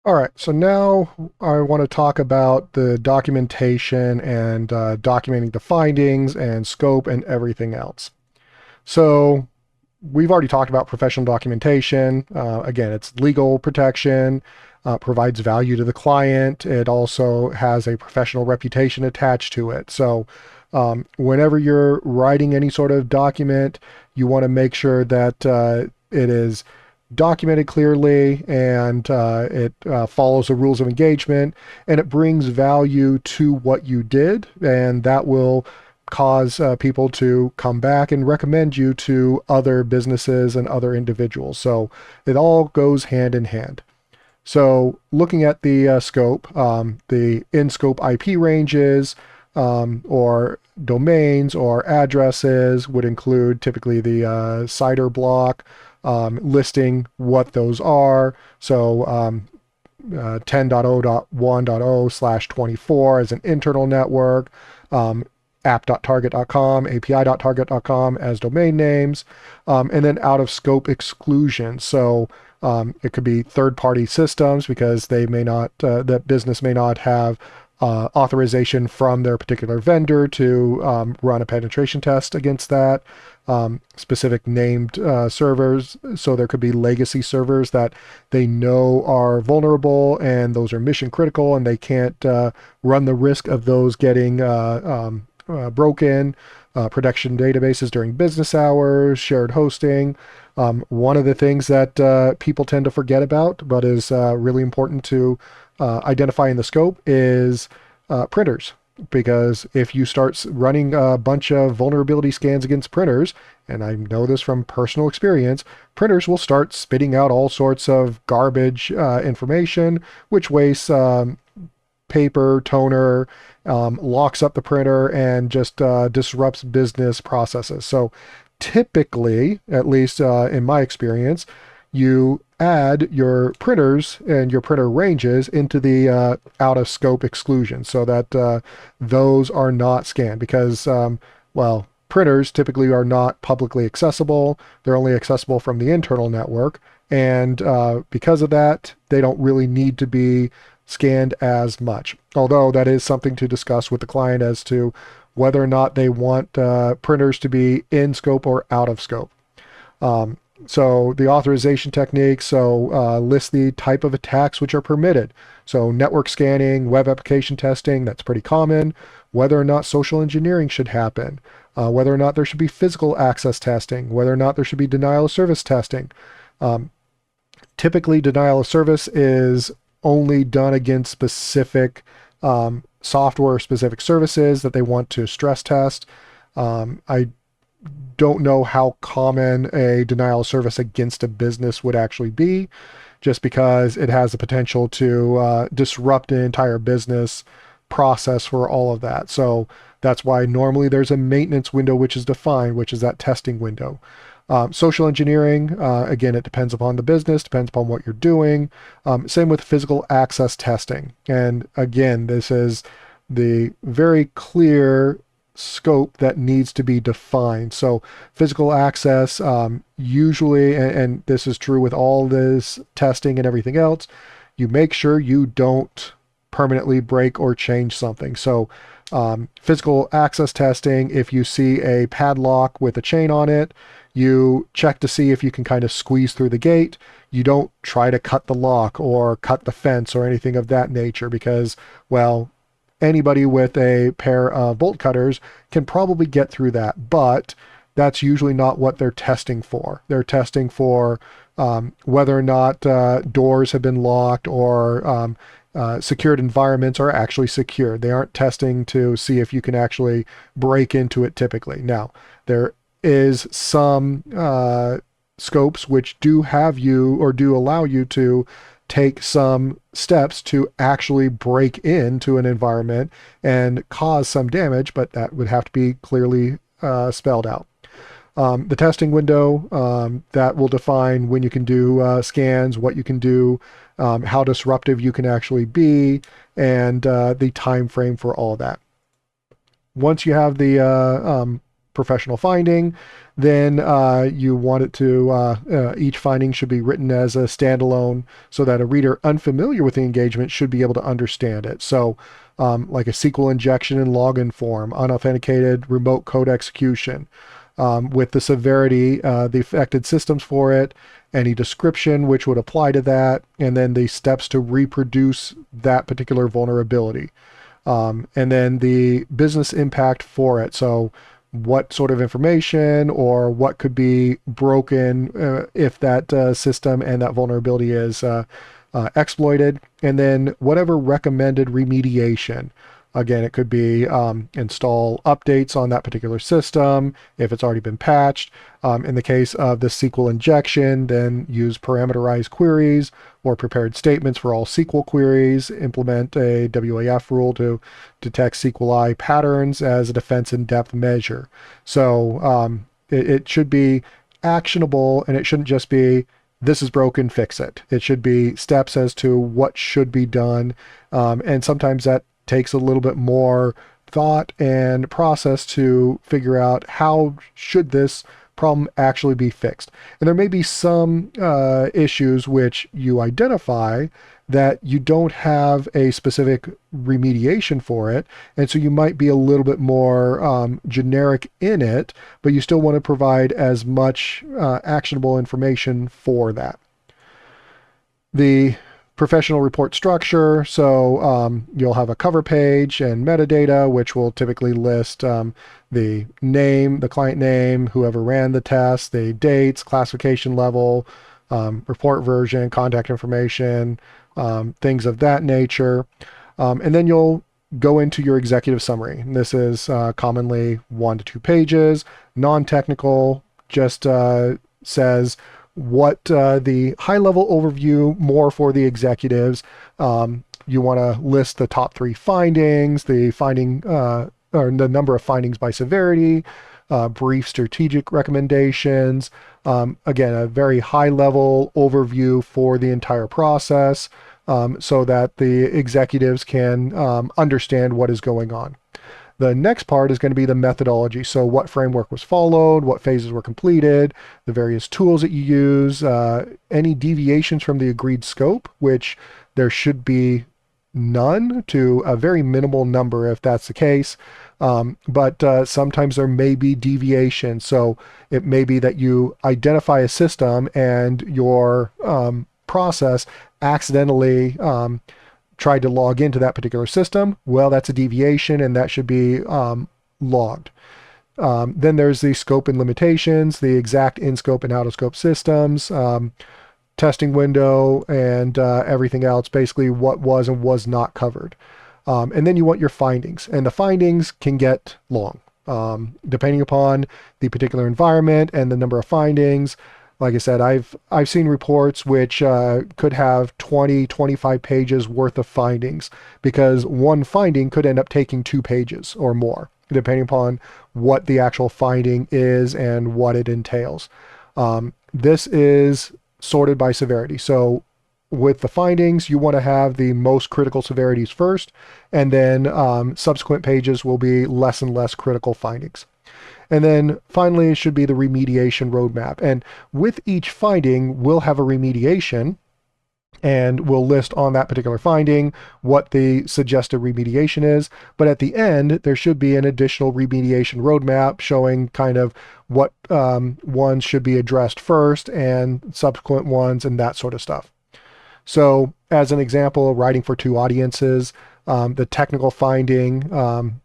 All right, so now I want to talk about the documentation and documenting the findings and scope and everything else. So we've already talked about professional documentation. Again, it's legal protection, provides value to the client. It also has a professional reputation attached to it. So whenever you're writing any sort of document, you want to make sure that it is documented clearly and it follows the rules of engagement and it brings value to what you did, and that will cause people to come back and recommend you to other businesses and other individuals. So it all goes hand in hand. So looking at the scope, the in-scope IP ranges or domains or addresses would include typically the CIDR block, listing what those are. So 10.0.1.0/24 as an internal network, app.target.com, api.target.com as domain names, and then out of scope exclusion. So it could be third-party systems because they may not, that business may not have authorization from their particular vendor to run a penetration test against that. Specific named servers. So there could be legacy servers that they know are vulnerable and those are mission critical and they can't run the risk of those getting broken. Production databases during business hours, shared hosting. One of the things that people tend to forget about, but is really important to identify in the scope, is printers. Because if you start running a bunch of vulnerability scans against printers, and I know this from personal experience, printers will start spitting out all sorts of garbage information, which wastes paper, toner, locks up the printer, and just disrupts business processes. So typically, at least in my experience, you add your printers and your printer ranges into the out of scope exclusion so that those are not scanned because, well, printers typically are not publicly accessible. They're only accessible from the internal network. And because of that, they don't really need to be scanned as much. Although that is something to discuss with the client as to whether or not they want printers to be in scope or out of scope. So the authorization technique, so list the type of attacks which are permitted. So network scanning, web application testing, that's pretty common. Whether or not social engineering should happen. Whether or not there should be physical access testing. Whether or not there should be denial of service testing. Typically, denial of service is only done against specific software, specific services that they want to stress test. I don't know how common a denial of service against a business would actually be, just because it has the potential to disrupt an entire business process for all of that. So that's why normally there's a maintenance window which is defined, which is that testing window. Social engineering, again, it depends upon the business, depends upon what you're doing. Same with physical access testing. And again, this is the very clear scope that needs to be defined. So physical access, usually, and this is true with all this testing and everything else, you make sure you don't permanently break or change something. So physical access testing, if you see a padlock with a chain on it, you check to see if you can kind of squeeze through the gate. You don't try to cut the lock or cut the fence or anything of that nature because, well, anybody with a pair of bolt cutters can probably get through that, but that's usually not what they're testing for. They're testing for whether or not doors have been locked or secured environments are actually secure. They aren't testing to see if you can actually break into it typically. Now, there is some scopes which do have you or do allow you to take some steps to actually break into an environment and cause some damage, but that would have to be clearly spelled out. The testing window, that will define when you can do scans, what you can do, how disruptive you can actually be, and the time frame for all that. Once you have the professional finding, then you want it to, each finding should be written as a standalone so that a reader unfamiliar with the engagement should be able to understand it. So like a SQL injection in login form, unauthenticated remote code execution, with the severity, the affected systems for it, any description which would apply to that, and then the steps to reproduce that particular vulnerability. And then the business impact for it. So what sort of information or what could be broken if that system and that vulnerability is exploited, and then whatever recommended remediation. Again, it could be install updates on that particular system if it's already been patched. In the case of the SQL injection, then use parameterized queries or prepared statements for all SQL queries. Implement a WAF rule to detect SQLi patterns as a defense in depth measure. So it should be actionable, and it shouldn't just be this is broken, fix it. It should be steps as to what should be done. And sometimes that takes a little bit more thought and process to figure out how should this problem actually be fixed. And there may be some issues which you identify that you don't have a specific remediation for it, and so you might be a little bit more generic in it, but you still want to provide as much actionable information for that. The professional report structure, so you'll have a cover page and metadata, which will typically list the name, the client name, whoever ran the test, the dates, classification level, report version, contact information, things of that nature. And then you'll go into your executive summary. This is commonly 1 to 2 pages, non-technical, just says what the high-level overview more for the executives. You want to list the top 3 findings, the finding or the number of findings by severity, brief strategic recommendations. Again, a very high-level overview for the entire process, so that the executives can understand what is going on. The next part is going to be the methodology. So what framework was followed, what phases were completed, the various tools that you use, any deviations from the agreed scope, which there should be none to a very minimal number if that's the case. But sometimes there may be deviations. So it may be that you identify a system and your process accidentally tried to log into that particular system. Well, that's a deviation, and that should be logged. Then there's the scope and limitations, the exact in-scope and out-of-scope systems, testing window, and everything else, basically what was and was not covered. And then you want your findings, and the findings can get long, depending upon the particular environment and the number of findings. Like I said, I've seen reports which could have 20, 25 pages worth of findings, because one finding could end up taking 2 pages or more, depending upon what the actual finding is and what it entails. This is sorted by severity. So with the findings, you want to have the most critical severities first, and then subsequent pages will be less and less critical findings. And then finally, it should be the remediation roadmap. And with each finding, we'll have a remediation, and we'll list on that particular finding what the suggested remediation is. But at the end, there should be an additional remediation roadmap showing kind of what ones should be addressed first and subsequent ones and that sort of stuff. So as an example, writing for 2 audiences, the technical finding,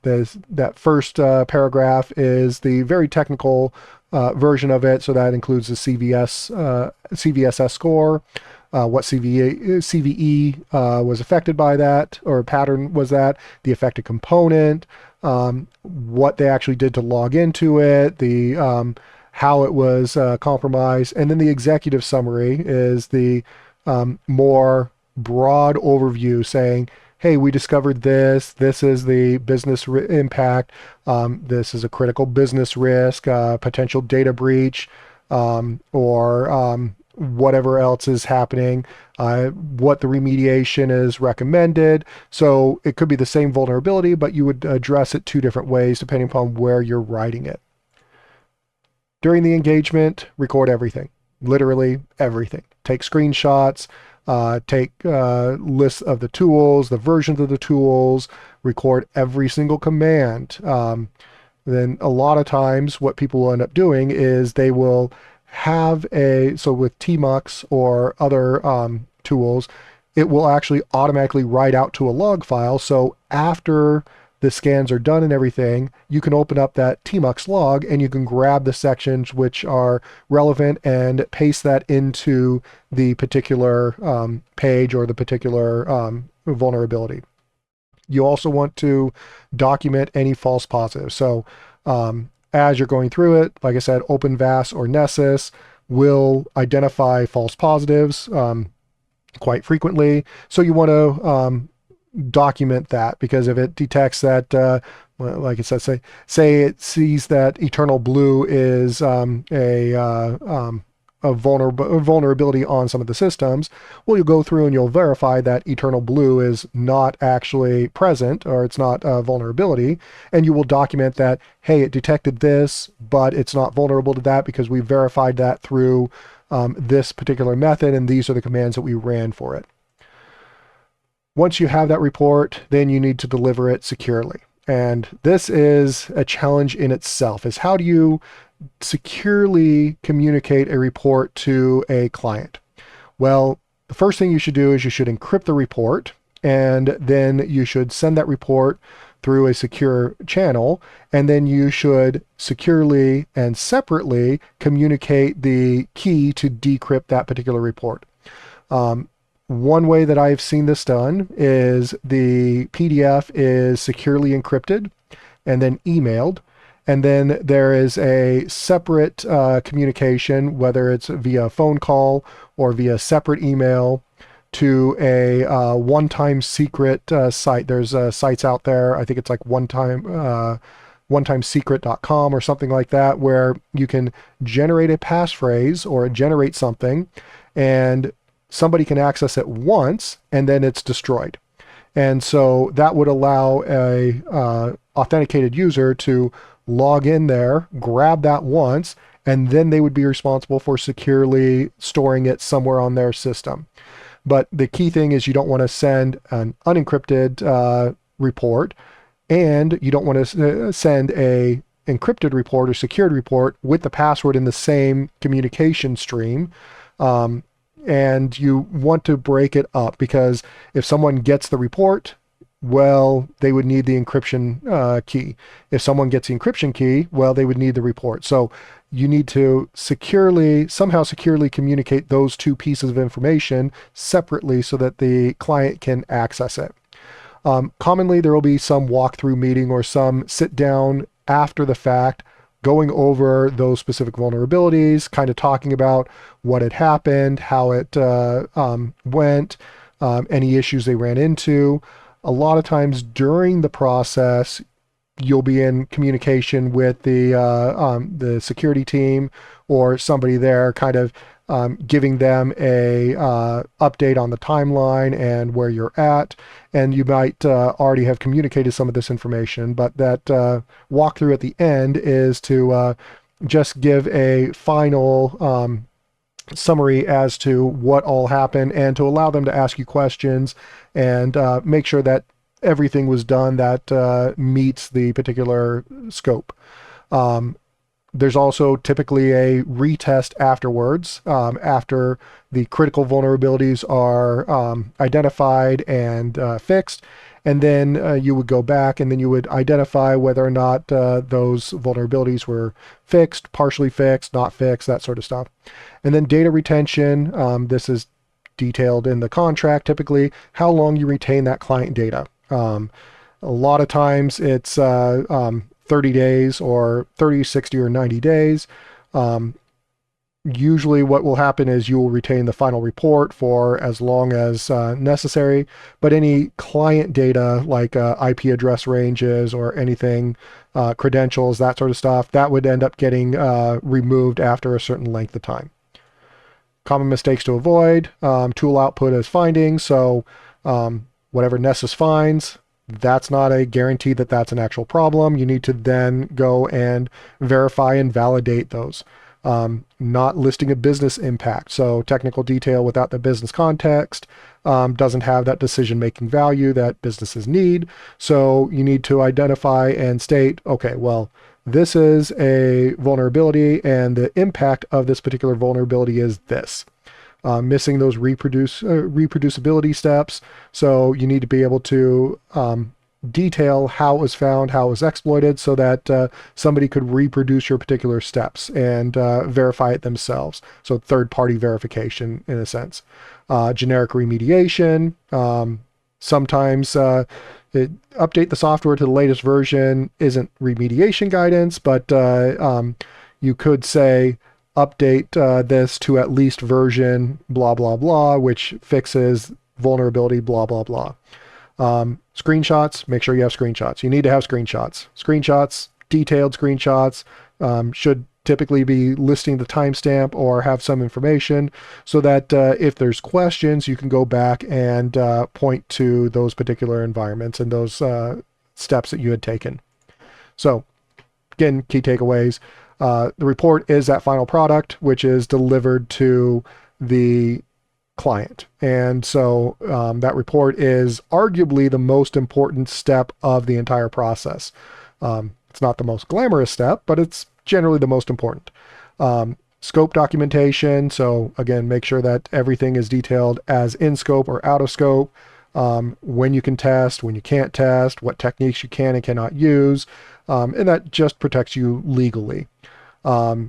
that first paragraph is the very technical version of it. So that includes the CVSS score, what CVE was affected by that, or pattern was that, the affected component, what they actually did to log into it, the how it was compromised, and then the executive summary is the more broad overview saying, hey, we discovered this. This is the business impact. This is a critical business risk, potential data breach, or whatever else is happening, what the remediation is recommended. So it could be the same vulnerability, but you would address it 2 different ways depending upon where you're writing it. During the engagement, record everything, literally everything. Take screenshots, take lists of the tools, the versions of the tools, record every single command. Then a lot of times what people will end up doing is they will have so with Tmux or other tools, it will actually automatically write out to a log file. So after the scans are done and everything, you can open up that Tmux log and you can grab the sections which are relevant and paste that into the particular page or the particular vulnerability. You also want to document any false positives. So as you're going through it, like I said, OpenVAS or Nessus will identify false positives quite frequently. So you want to document that, because if it detects that, like it says, say it sees that Eternal Blue is a vulnerability on some of the systems, well, you'll go through and you'll verify that Eternal Blue is not actually present, or it's not a vulnerability, and you will document that, hey, it detected this, but it's not vulnerable to that because we verified that through this particular method, and these are the commands that we ran for it. Once you have that report, then you need to deliver it securely. And this is a challenge in itself, is how do you securely communicate a report to a client? Well, the first thing you should do is you should encrypt the report, and then you should send that report through a secure channel, and then you should securely and separately communicate the key to decrypt that particular report. One way that I've seen this done is the PDF is securely encrypted and then emailed. And then there is a separate communication, whether it's via phone call or via separate email, to a one-time secret site. There's sites out there, I think it's like onetimesecret.com or something like that, where you can generate a passphrase or generate something, and somebody can access it once and then it's destroyed. And so that would allow a authenticated user to log in there, grab that once, and then they would be responsible for securely storing it somewhere on their system. But the key thing is you don't want to send an unencrypted report, and you don't want to send a encrypted report or secured report with the password in the same communication stream. And you want to break it up, because if someone gets the report, well, they would need the encryption key. If someone gets the encryption key, well, they would need the report. So you need to somehow securely communicate those two pieces of information separately so that the client can access it. Commonly, there will be some walkthrough meeting or some sit down after the fact, going over those specific vulnerabilities, kind of talking about what had happened, how it went, any issues they ran into. A lot of times during the process, you'll be in communication with the security team or somebody there, kind of giving them a update on the timeline and where you're at. And you might already have communicated some of this information, but that walkthrough at the end is to just give a final summary as to what all happened, and to allow them to ask you questions and make sure that everything was done that meets the particular scope. There's also typically a retest afterwards, after the critical vulnerabilities are identified and fixed. And then you would go back and then you would identify whether or not those vulnerabilities were fixed, partially fixed, not fixed, that sort of stuff. And then data retention, this is detailed in the contract, typically, how long you retain that client data. A lot of times it's 30 days or 30, 60, or 90 days. Usually what will happen is you will retain the final report for as long as necessary, but any client data like IP address ranges or anything, credentials, that sort of stuff, that would end up getting removed after a certain length of time. Common mistakes to avoid, tool output as findings. So whatever Nessus finds, that's not a guarantee that that's an actual problem. You need to then go and verify and validate those. Not listing a business impact. So technical detail without the business context doesn't have that decision-making value that businesses need. So you need to identify and state, okay, well, this is a vulnerability and the impact of this particular vulnerability is this. Missing those reproducibility steps. So you need to be able to detail how it was found, how it was exploited, so that somebody could reproduce your particular steps and verify it themselves. So third-party verification in a sense. Generic remediation. Sometimes update the software to the latest version isn't remediation guidance, but you could say update this to at least version blah blah blah, which fixes vulnerability blah blah blah. Screenshots, make sure you have screenshots. You need to have screenshots. Screenshots, detailed screenshots, should typically be listing the timestamp or have some information so that if there's questions, you can go back and point to those particular environments and those steps that you had taken. So again, key takeaways. The report is that final product, which is delivered to the client. And so that report is arguably the most important step of the entire process. It's not the most glamorous step, but it's generally the most important. Scope documentation. So again, make sure that everything is detailed as in scope or out of scope. When you can test, when you can't test, what techniques you can and cannot use. And that just protects you legally.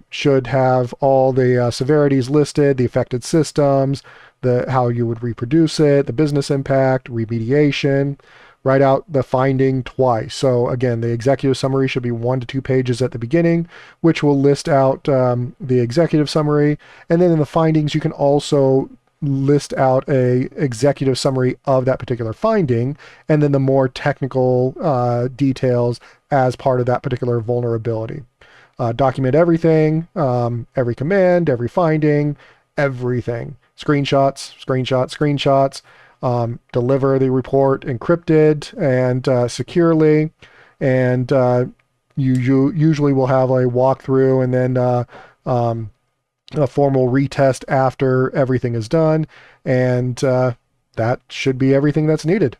Should have all the severities listed, the affected systems, how you would reproduce it, the business impact, remediation. Write out the finding twice. So again, the executive summary should be 1 to 2 pages at the beginning, which will list out the executive summary. And then in the findings, you can also list out a executive summary of that particular finding, and then the more technical details as part of that particular vulnerability. Document everything, every command, every finding, everything. Screenshots, screenshots. Deliver the report encrypted and securely. And you usually will have a walkthrough and then a formal retest after everything is done. And that should be everything that's needed.